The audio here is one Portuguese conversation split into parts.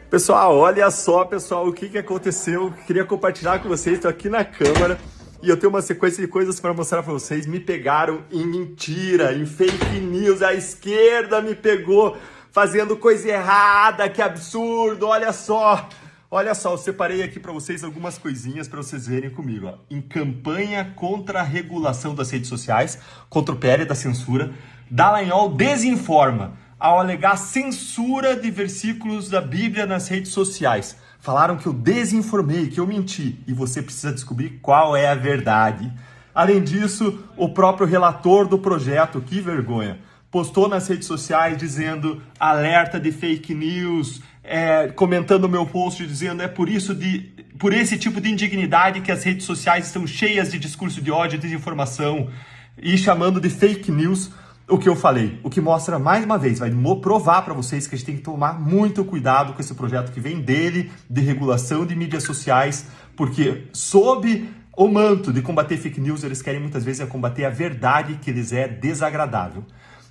Pessoal, olha só, pessoal, o que aconteceu. Queria compartilhar com vocês. Estou aqui na Câmara e eu tenho uma sequência de coisas para mostrar para vocês. Me pegaram em mentira, em fake news. A esquerda me pegou fazendo coisa errada. Que absurdo! Olha só, eu separei aqui para vocês algumas coisinhas para vocês verem comigo. Ó. Em campanha contra a regulação das redes sociais, contra o PL da censura, Dallagnol desinforma ao alegar censura de versículos da Bíblia nas redes sociais. Falaram que eu desinformei, que eu menti, e você precisa descobrir qual é a verdade. Além disso, o próprio relator do projeto, que vergonha, postou nas redes sociais dizendo alerta de fake news, comentando o meu post dizendo por esse tipo de indignidade que as redes sociais estão cheias de discurso de ódio e desinformação, e chamando de fake news o que eu falei, o que mostra mais uma vez, vai provar para vocês que a gente tem que tomar muito cuidado com esse projeto que vem dele, de regulação de mídias sociais, porque sob o manto de combater fake news, eles querem muitas vezes combater a verdade que lhes é desagradável.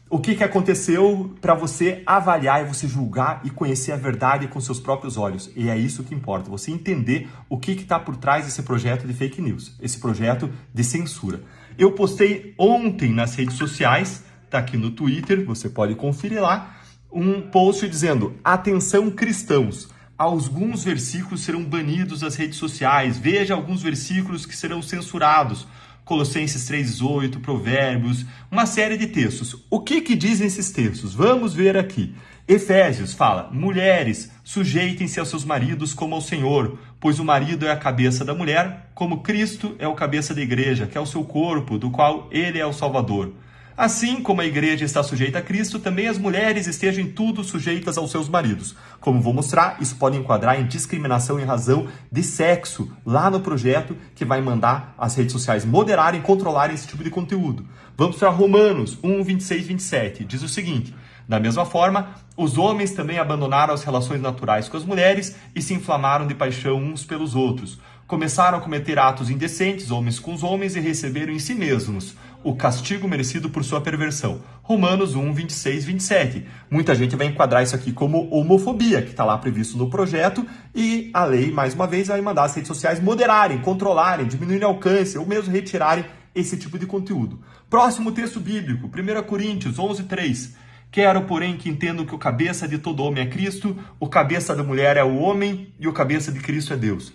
O que aconteceu para você avaliar e você julgar e conhecer a verdade com seus próprios olhos. E é isso que importa, você entender o que está por trás desse projeto de fake news, esse projeto de censura. Eu postei ontem nas redes sociais, tá aqui no Twitter, você pode conferir lá, um post dizendo: atenção cristãos, alguns versículos serão banidos das redes sociais, veja alguns versículos que serão censurados, Colossenses 3,18, Provérbios, uma série de textos. O que dizem esses textos? Vamos ver aqui. Efésios fala: mulheres, sujeitem-se aos seus maridos como ao Senhor, pois o marido é a cabeça da mulher, como Cristo é o cabeça da igreja, que é o seu corpo, do qual ele é o Salvador. Assim como a igreja está sujeita a Cristo, também as mulheres estejam em tudo sujeitas aos seus maridos. Como vou mostrar, isso pode enquadrar em discriminação em razão de sexo, lá no projeto que vai mandar as redes sociais moderarem e controlarem esse tipo de conteúdo. Vamos para Romanos 1, 26, 27. Diz o seguinte: da mesma forma, os homens também abandonaram as relações naturais com as mulheres e se inflamaram de paixão uns pelos outros. Começaram a cometer atos indecentes, homens com os homens, e receberam em si mesmos o castigo merecido por sua perversão. Romanos 1, 26, 27. Muita gente vai enquadrar isso aqui como homofobia, que está lá previsto no projeto, e a lei, mais uma vez, vai mandar as redes sociais moderarem, controlarem, diminuírem o alcance, ou mesmo retirarem esse tipo de conteúdo. Próximo texto bíblico, 1 Coríntios 11, 3. Quero, porém, que entendam que o cabeça de todo homem é Cristo, o cabeça da mulher é o homem e o cabeça de Cristo é Deus.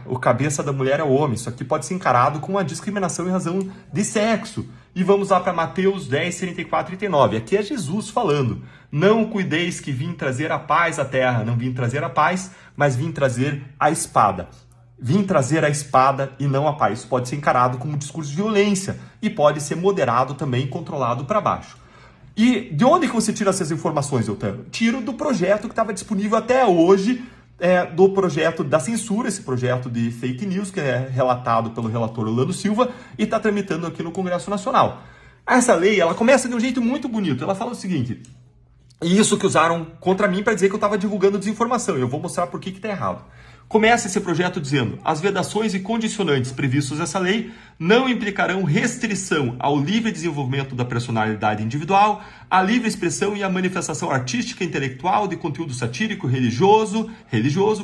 O cabeça da mulher é o homem. Isso aqui pode ser encarado como uma discriminação em razão de sexo. E vamos lá para Mateus 10, 34 e 39. Aqui é Jesus falando: não cuideis que vim trazer a paz à terra. Não vim trazer a paz, mas vim trazer a espada. Vim trazer a espada e não a paz. Isso pode ser encarado como um discurso de violência e pode ser moderado também, controlado para baixo. E de onde que você tira essas informações, Eutano? Tiro do projeto que estava disponível até hoje, do projeto da censura, esse projeto de fake news, que é relatado pelo relator Orlando Silva e está tramitando aqui no Congresso Nacional. Essa lei, ela começa de um jeito muito bonito. Ela fala o seguinte: e isso que usaram contra mim para dizer que eu estava divulgando desinformação. Eu vou mostrar por que está errado. Começa esse projeto dizendo: as vedações e condicionantes previstos nessa lei não implicarão restrição ao livre desenvolvimento da personalidade individual, à livre expressão e à manifestação artística e intelectual de conteúdo satírico, religioso,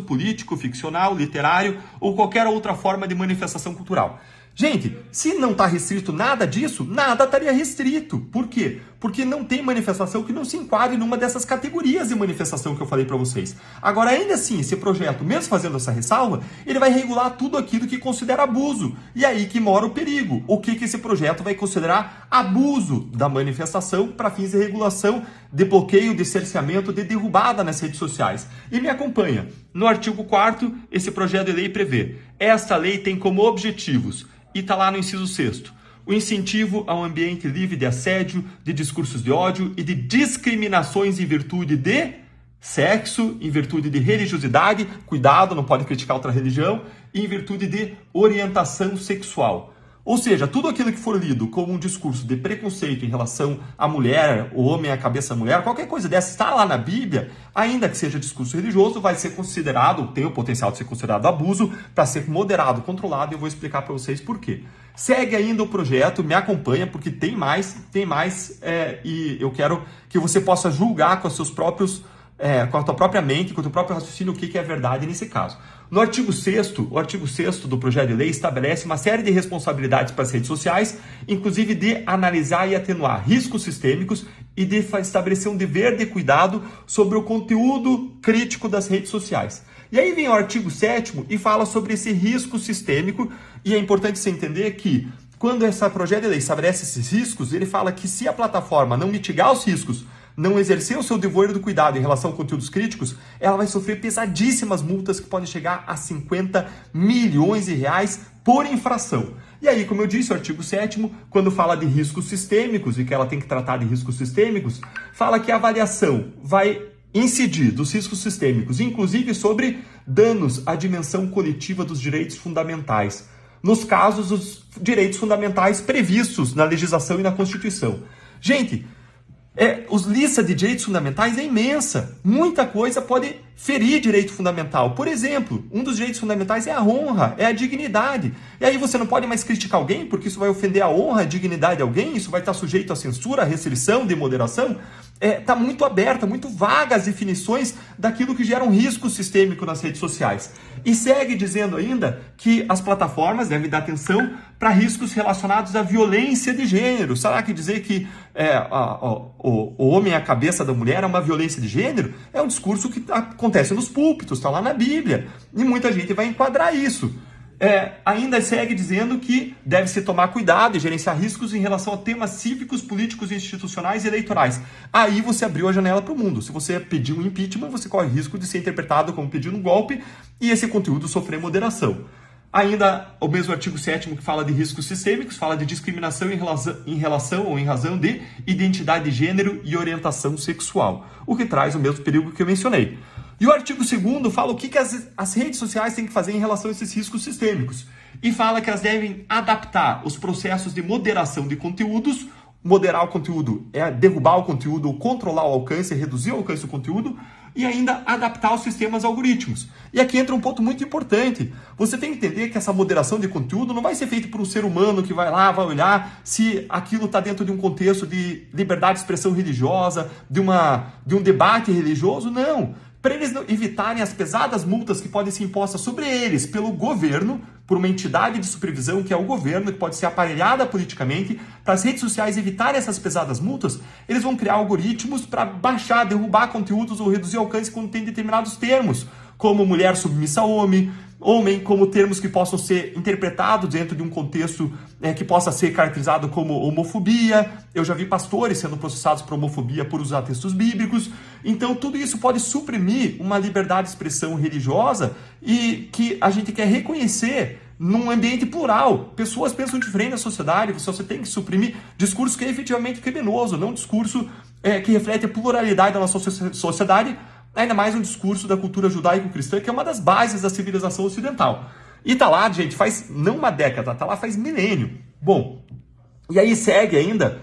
político, ficcional, literário ou qualquer outra forma de manifestação cultural. Gente, se não está restrito nada disso, nada estaria restrito. Por quê? Porque não tem manifestação que não se enquadre numa dessas categorias de manifestação que eu falei para vocês. Agora, ainda assim, esse projeto, mesmo fazendo essa ressalva, ele vai regular tudo aquilo que considera abuso. E aí que mora o perigo. O que esse projeto vai considerar abuso da manifestação para fins de regulação, de bloqueio, de cerceamento, de derrubada nas redes sociais. E me acompanha. No artigo 4º, esse projeto de lei prevê: esta lei tem como objetivos, e está lá no inciso 6º, o incentivo a um ambiente livre de assédio, de discursos de ódio e de discriminações em virtude de sexo, em virtude de religiosidade, cuidado, não pode criticar outra religião, e em virtude de orientação sexual. Ou seja, tudo aquilo que for lido como um discurso de preconceito em relação à mulher, o homem à cabeça da mulher, qualquer coisa dessa está lá na Bíblia, ainda que seja discurso religioso, vai ser considerado, tem o potencial de ser considerado abuso, para ser moderado, controlado, e eu vou explicar para vocês por quê. Segue ainda o projeto, me acompanha, porque tem mais, e eu quero que você possa julgar com os seus próprios com a tua própria mente, com o teu próprio raciocínio, o que é verdade nesse caso. No artigo 6º, o artigo 6º do projeto de lei estabelece uma série de responsabilidades para as redes sociais, inclusive de analisar e atenuar riscos sistêmicos e de estabelecer um dever de cuidado sobre o conteúdo crítico das redes sociais. E aí vem o artigo 7º e fala sobre esse risco sistêmico, e é importante você entender que quando esse projeto de lei estabelece esses riscos, ele fala que se a plataforma não mitigar os riscos, não exercer o seu dever do cuidado em relação a conteúdos críticos, ela vai sofrer pesadíssimas multas que podem chegar a 50 milhões de reais por infração. E aí, como eu disse, o artigo 7º, quando fala de riscos sistêmicos e que ela tem que tratar de riscos sistêmicos, fala que a avaliação vai incidir dos riscos sistêmicos, inclusive sobre danos à dimensão coletiva dos direitos fundamentais, nos casos dos direitos fundamentais previstos na legislação e na Constituição. Gente, os lista de direitos fundamentais é imensa. Muita coisa pode ferir direito fundamental. Por exemplo, um dos direitos fundamentais é a honra, é a dignidade. E aí você não pode mais criticar alguém porque isso vai ofender a honra, a dignidade de alguém, isso vai estar sujeito à censura, à restrição, de moderação. Está muito aberta, muito vaga as definições daquilo que gera um risco sistêmico nas redes sociais. E segue dizendo ainda que as plataformas devem dar atenção para riscos relacionados à violência de gênero. Será que dizer que o homem é a cabeça da mulher é uma violência de gênero? É um discurso que acontece nos púlpitos, está lá na Bíblia. E muita gente vai enquadrar isso. Ainda segue dizendo que deve-se tomar cuidado e gerenciar riscos em relação a temas cívicos, políticos, institucionais e eleitorais. Aí você abriu a janela para o mundo. Se você pedir um impeachment, você corre risco de ser interpretado como pedindo um golpe e esse conteúdo sofrer moderação. Ainda o mesmo artigo 7º que fala de riscos sistêmicos, fala de discriminação em relação ou em razão de identidade de gênero e orientação sexual, o que traz o mesmo perigo que eu mencionei. E o artigo 2º fala o que as redes sociais têm que fazer em relação a esses riscos sistêmicos. E fala que elas devem adaptar os processos de moderação de conteúdos. Moderar o conteúdo é derrubar o conteúdo, controlar o alcance, reduzir o alcance do conteúdo, e ainda adaptar os sistemas algoritmos. E aqui entra um ponto muito importante. Você tem que entender que essa moderação de conteúdo não vai ser feita por um ser humano que vai lá, vai olhar se aquilo está dentro de um contexto de liberdade de expressão religiosa, de um debate religioso, não. Para eles evitarem as pesadas multas que podem ser impostas sobre eles pelo governo, por uma entidade de supervisão que é o governo, que pode ser aparelhada politicamente, para as redes sociais evitarem essas pesadas multas, eles vão criar algoritmos para baixar, derrubar conteúdos ou reduzir o alcance quando tem determinados termos, como mulher submissa a homem, como termos que possam ser interpretados dentro de um contexto que possa ser caracterizado como homofobia. Eu já vi pastores sendo processados por homofobia por usar textos bíblicos. Então, tudo isso pode suprimir uma liberdade de expressão religiosa e que a gente quer reconhecer num ambiente plural. Pessoas pensam diferente na sociedade, você tem que suprimir discurso que é efetivamente criminoso, não discurso que reflete a pluralidade da nossa sociedade, ainda mais um discurso da cultura judaico-cristã, que é uma das bases da civilização ocidental. E tá lá, gente, faz não uma década, tá lá faz milênio. Bom, e aí segue ainda,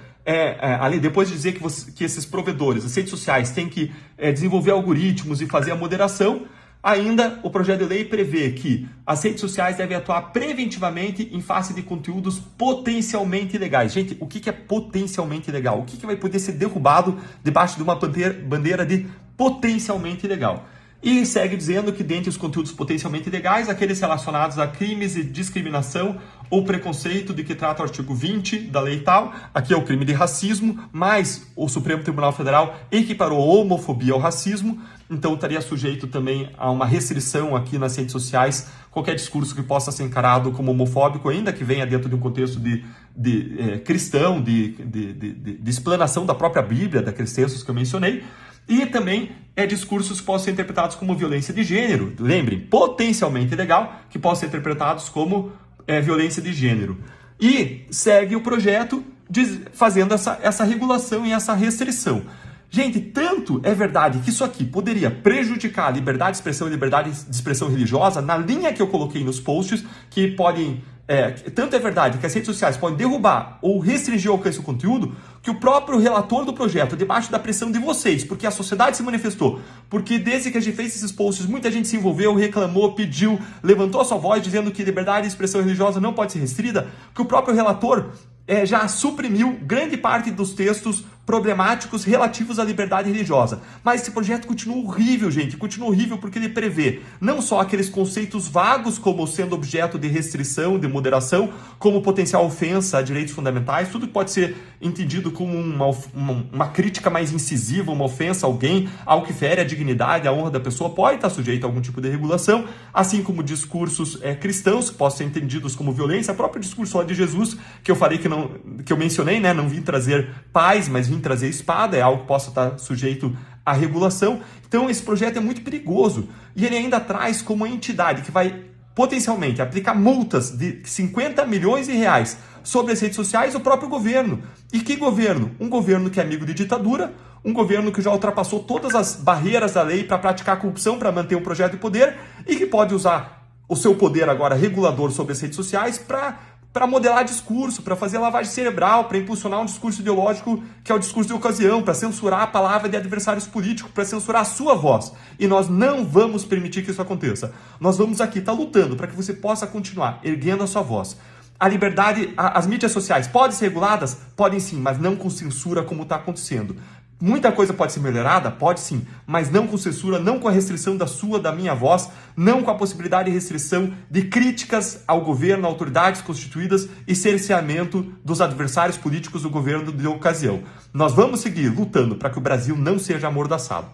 ali, depois de dizer que esses provedores, as redes sociais, têm que desenvolver algoritmos e fazer a moderação, ainda o projeto de lei prevê que as redes sociais devem atuar preventivamente em face de conteúdos potencialmente ilegais. Gente, o que é potencialmente ilegal? O que vai poder ser derrubado debaixo de uma bandeira de potencialmente ilegal? E segue dizendo que dentre os conteúdos potencialmente ilegais, aqueles relacionados a crimes de discriminação ou preconceito de que trata o artigo 20 da lei tal, aqui é o crime de racismo, mas o Supremo Tribunal Federal equiparou a homofobia ao racismo, então estaria sujeito também a uma restrição aqui nas redes sociais, qualquer discurso que possa ser encarado como homofóbico, ainda que venha dentro de um contexto cristão, de explanação da própria Bíblia, daqueles textos que eu mencionei, e também discursos que possam ser interpretados como violência de gênero. Lembrem, potencialmente ilegal, que possam ser interpretados como violência de gênero. E segue o projeto fazendo essa regulação e essa restrição. Gente, tanto é verdade que isso aqui poderia prejudicar a liberdade de expressão e liberdade de expressão religiosa, na linha que eu coloquei nos posts, que podem... tanto é verdade que as redes sociais podem derrubar ou restringir o alcance do conteúdo, que o próprio relator do projeto, debaixo da pressão de vocês, porque a sociedade se manifestou, porque desde que a gente fez esses posts, muita gente se envolveu, reclamou, pediu, levantou a sua voz dizendo que liberdade de expressão religiosa não pode ser restrita, que o próprio relator já suprimiu grande parte dos textos problemáticos relativos à liberdade religiosa. Mas esse projeto continua horrível, gente, continua horrível porque ele prevê não só aqueles conceitos vagos como sendo objeto de restrição, de moderação, como potencial ofensa a direitos fundamentais, tudo que pode ser entendido como uma crítica mais incisiva, uma ofensa a alguém, algo que fere a dignidade, a honra da pessoa, pode estar sujeito a algum tipo de regulação, assim como discursos cristãos que possam ser entendidos como violência, o próprio discurso lá de Jesus, que eu falei que eu mencionei, né? Não vim trazer paz, mas vim trazer espada, é algo que possa estar sujeito à regulação. Então esse projeto é muito perigoso e ele ainda traz como entidade que vai potencialmente aplicar multas de 50 milhões de reais sobre as redes sociais o próprio governo. E que governo? Um governo que é amigo de ditadura, um governo que já ultrapassou todas as barreiras da lei para praticar corrupção, para manter um projeto de poder e que pode usar o seu poder agora regulador sobre as redes sociais para modelar discurso, para fazer lavagem cerebral, para impulsionar um discurso ideológico que é o discurso de ocasião, para censurar a palavra de adversários políticos, para censurar a sua voz. E nós não vamos permitir que isso aconteça. Nós vamos aqui estar lutando para que você possa continuar erguendo a sua voz. A liberdade, as mídias sociais podem ser reguladas? Podem sim, mas não com censura como está acontecendo. Muita coisa pode ser melhorada? Pode sim, mas não com censura, não com a restrição da sua, da minha voz, não com a possibilidade de restrição de críticas ao governo, a autoridades constituídas e cerceamento dos adversários políticos do governo de ocasião. Nós vamos seguir lutando para que o Brasil não seja amordaçado.